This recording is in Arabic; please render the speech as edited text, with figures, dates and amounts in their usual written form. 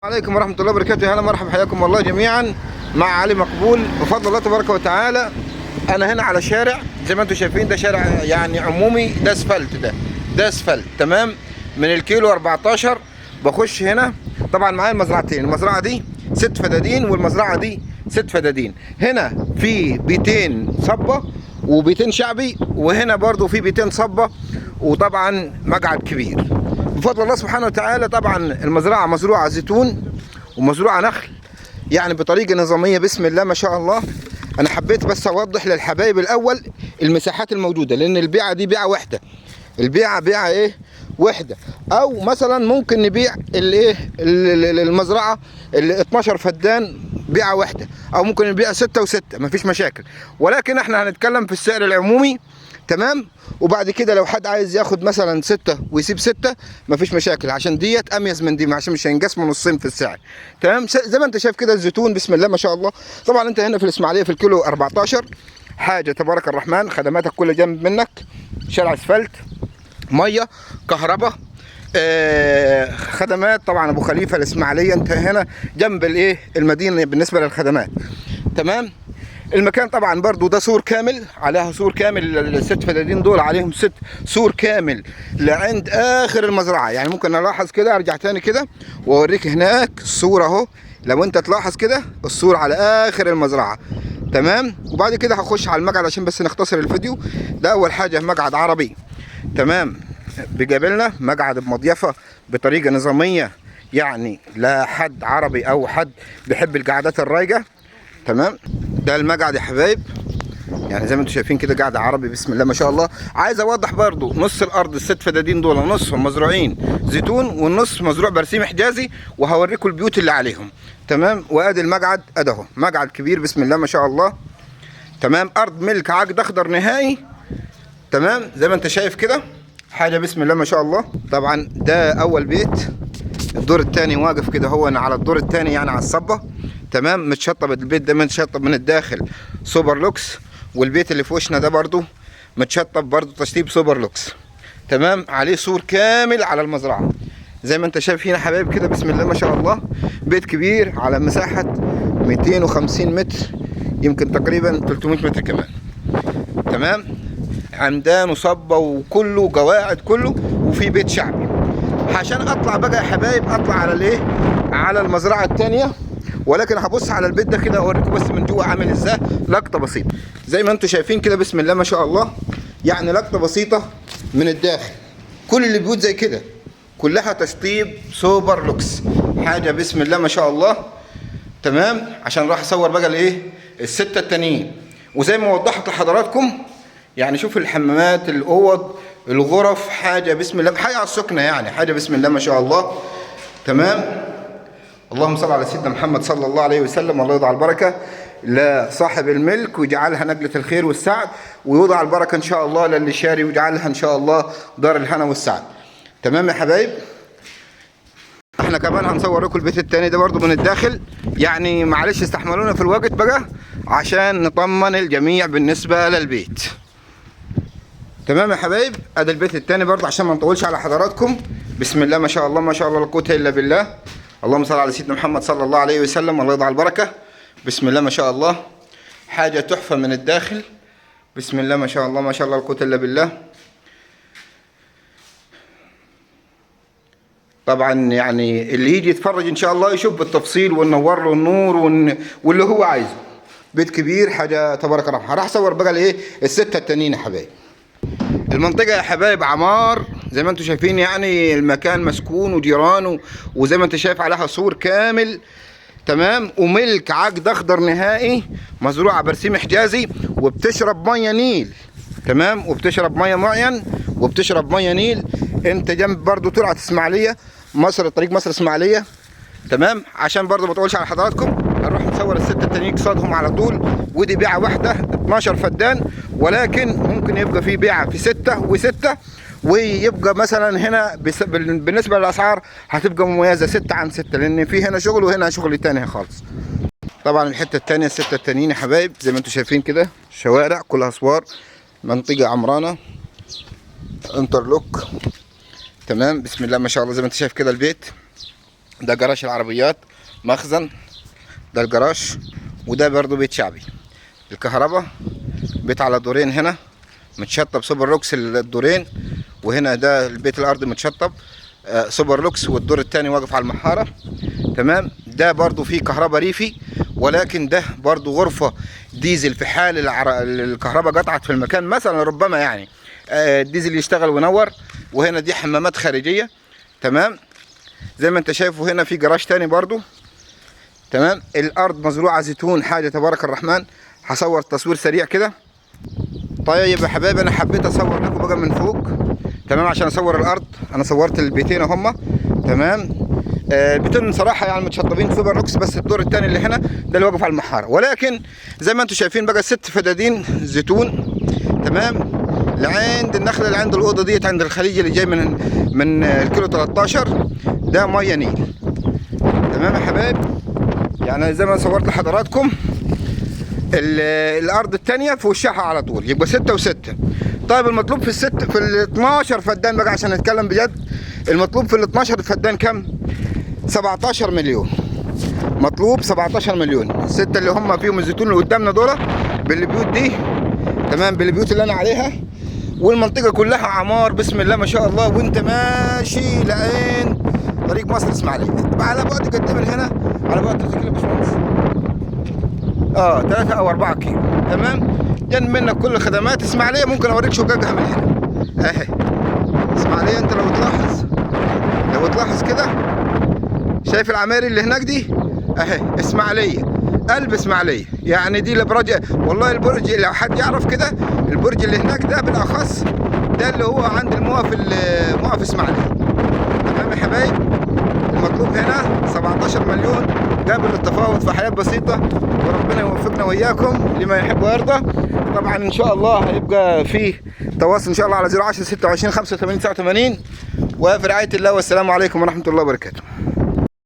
عليكم ورحمة الله وبركاته. هلا مرحبا، حياكم الله جميعا مع علي مقبول بفضل الله تبارك وتعالى. انا هنا على شارع زي ما انتم شايفين، ده شارع يعني عمومي، ده اسفلت، ده اسفلت تمام. من الكيلو 14 بخش هنا. طبعا معايا المزرعتين، المزرعة دي 6 فدادين والمزرعة دي 6 فدادين. هنا في بيتين صبة وبيتين شعبي، وهنا برضو في بيتين صبة، وطبعا مقعد كبير بفضل الله سبحانه وتعالى. طبعا المزرعة مزروعة زيتون ومزروعة نخل، يعني بطريقة نظامية بسم الله ما شاء الله. انا حبيت بس اوضح للحبايب الاول المساحات الموجودة، لان البيعة دي بيعة واحدة، البيعة بيعة ايه وحدة. او مثلا ممكن نبيع الايه المزرعة ال 12 فدان بيعة واحدة، او ممكن نبيع 6 و6، مفيش مشاكل. ولكن احنا هنتكلم في السعر العمومي تمام. وبعد كده لو حد عايز ياخد مثلا 6 ويسيب 6 مفيش مشاكل، عشان ديت اميز من دي، عشان مش هينقسموا نصين في السعر تمام. زي ما انت شايف كده الزيتون بسم الله ما شاء الله. طبعا انت هنا في الاسماعيليه في الكيلو 14 حاجه تبارك الرحمن، خدماتك كلها جنب منك، شارع اسفلت، ميه، كهرباء، خدمات. طبعا ابو خليفه الاسماعيليه انت هنا جنب الايه المدينه بالنسبه للخدمات تمام. المكان طبعا برضو ده سور كامل، عليها سور كامل، الست فدادين دول عليهم سور كامل لعند اخر المزرعه. يعني ممكن نلاحظ كده، ارجع تاني كده واوريك هناك السور اهو، لو انت تلاحظ كده السور على اخر المزرعه تمام. وبعد كده هخش على المقعد عشان بس نختصر الفيديو. ده اول حاجه مقعد عربي تمام، بيقابلنا مقعد بمضيفه بطريقه نظاميه، يعني لا حد عربي او حد بيحب القعدات الرايقه تمام. ده المقعد يا حبايب، يعني زي ما انتم شايفين كده قاعده عربي بسم الله ما شاء الله. عايز اوضح برضو نص الارض الست فدادين دول نصهم مزروعين زيتون والنص مزروع برسيم حجازي، وهوريكم البيوت اللي عليهم تمام. وادي المقعد ادهو، مقعد كبير بسم الله ما شاء الله تمام. ارض ملك عقد اخضر نهائي تمام، زي ما انت شايف كده حاجه بسم الله ما شاء الله. طبعا ده اول بيت، الدور الثاني واقف كده هو على الدور الثاني يعني على الصبه تمام. متشطب البيت ده، متشطب من الداخل سوبر لوكس، والبيت اللي في وشنا ده برضو متشطب برضو تشطيب سوبر لوكس تمام. عليه سور كامل على المزرعه زي ما انت شايف هنا حبايب كده بسم الله ما شاء الله. بيت كبير على مساحه 250 متر، يمكن تقريبا 300 متر كمان تمام. عمدان وصبه وكله قواعد كله، وفي بيت شعبي. عشان اطلع بقى يا حبايب اطلع على الايه، على المزرعه الثانيه، ولكن هبص على البيت ده كده اوريكم بس من جوه عامل ازاي، لقطه بسيطه زي ما انتم شايفين كده بسم الله ما شاء الله. يعني لقطه بسيطه من الداخل، كل البيوت زي كده كلها تشطيب سوبر لوكس، حاجه بسم الله ما شاء الله تمام. عشان راح اصور بقى الايه السته التانيين، وزي ما وضحت لحضراتكم يعني شوف الحمامات، الاوض، الغرف، حاجه بسم الله، حاجه على السكنه يعني، حاجه بسم الله ما شاء الله تمام. اللهم صل على سيدنا محمد صلى الله عليه وسلم. والله يضع البركه لصاحب الملك ويجعلها نقله الخير والسعد، ويوضع البركه ان شاء الله للي شاري ويجعلها ان شاء الله دار الهنا والسعد تمام يا حبايب. احنا كمان هنصور لكم البيت الثاني ده برضو من الداخل، يعني معلش استحملونا في الوقت بقى عشان نطمن الجميع بالنسبه للبيت تمام يا حبايب. ادي البيت الثاني برضو عشان ما نطولش على حضراتكم. بسم الله ما شاء الله ما شاء الله لا قوه الا بالله. اللهم صل على سيدنا محمد صلى الله عليه وسلم. الله يضع البركه بسم الله ما شاء الله. حاجه تحفه من الداخل بسم الله ما شاء الله ما شاء الله لا قوه الا بالله. طبعا يعني اللي يجي يتفرج ان شاء الله يشوف بالتفصيل وننور له النور واللي هو عايزه. بيت كبير حاجه تبارك الرحمن. راح اصور بقى الايه السته التانيين يا حبايب. المنطقه يا حبايب عمار زي ما انتم شايفين، يعني المكان مسكون وجيران، وزي ما انت شايف عليها سور كامل تمام، وملك عقد اخضر نهائي، مزروعه برسيم حجازي، وبتشرب ميه نيل تمام، وبتشرب ميه معين، وبتشرب ميه نيل. انت جنب برضو طلعت اسماعيليه مصر، طريق مصر اسماعيليه تمام. عشان برضو ما اطولش على حضراتكم هنروح نصور السته التانيين قصادهم على طول. ودي بيعه واحده 12 فدان، ولكن ممكن يبقى في بيعه في 6 و6، ويبقى مثلا هنا بالنسبه للاسعار هتبقى مميزه 6 عن 6، لان في هنا شغل وهنا شغل تاني خالص. طبعا الحته الثانيه السته التانيين يا حبايب زي ما انتم شايفين كده، شوارع كلها اسوار، منطقه عمرانه انترلوك تمام. بسم الله ما شاء الله زي ما انت شايف كده البيت ده جراج العربيات، مخزن، ده الجراج، وده برضو بيت شعبي. الكهرباء بيت على دورين هنا متشطب سوبر لوكس الدورين، وهنا ده البيت الارضي متشطب سوبر لوكس، والدور الثاني واقف على المحاره. تمام. ده برضو فيه كهرباء ريفي، ولكن ده برضو غرفه ديزل في حال الكهرباء قطعت في المكان مثلا، ربما يعني الديزل يشتغل وينور. وهنا دي حمامات خارجيه. تمام. زي ما انت شايفه هنا في جراج تاني برضو. تمام. الارض مزروعه زيتون، حاجه تبارك الرحمن. هصور تصوير سريع كده. طيب يا حبايبي، انا حبيت اصور لكم بقى من فوق. تمام. عشان اصور الارض، انا صورت البيتين هما. تمام. البيتين صراحه يعني متشطبين سوبر لوكس، بس الدور الثاني اللي هنا ده اللي واقف على المحاره. ولكن زي ما انتم شايفين بقى 6 فدادين زيتون. تمام. لعند النخله اللي عند الاوضه ديت، عند الخليج اللي جاي من الكيلو 13 ده ميه نيل. تمام يا حبايب. يعني زي ما صورت لحضراتكم الارض الثانيه في وشها على طول، يبقى 6 و6. طيب المطلوب في ال 12 فدان بقى عشان نتكلم بجد. المطلوب في ال 12 فدان كم؟ 17 مليون. مطلوب 17 مليون. الستة اللي هم فيهم الزيتون اللي قدامنا دول بالبيوت دي. تمام. بالبيوت اللي انا عليها، والمنطقه كلها عمار بسم الله ما شاء الله. وانت ماشي لعين طريق مصر اسماعيليه، على بعد قد من هنا؟ على بعد 3 كيلو باشمهندس. 3 أو 4 كيلو. تمام. جنب منك كل خدمات اسماعيليه. ممكن اوريك شققها من هنا اهي. اسماعيليه انت لو تلاحظ كده، شايف العماير اللي هناك دي اهي؟ اسماعيليه، قلب اسماعيليه. يعني دي الابراج، والله البرج لو حد يعرف كده، البرج اللي هناك ده بالاخص ده اللي هو عند موقف اسماعيليه. تمام يا حبايب. المطلوب هنا 17 مليون قابل للتفاوض في حياه بسيطه، وربنا يوفقنا واياكم لما يحب ويرضى. طبعا ان شاء الله هيبقى فيه تواصل ان شاء الله على 010 26 85 89. وفي رعايه الله، والسلام عليكم ورحمه الله وبركاته.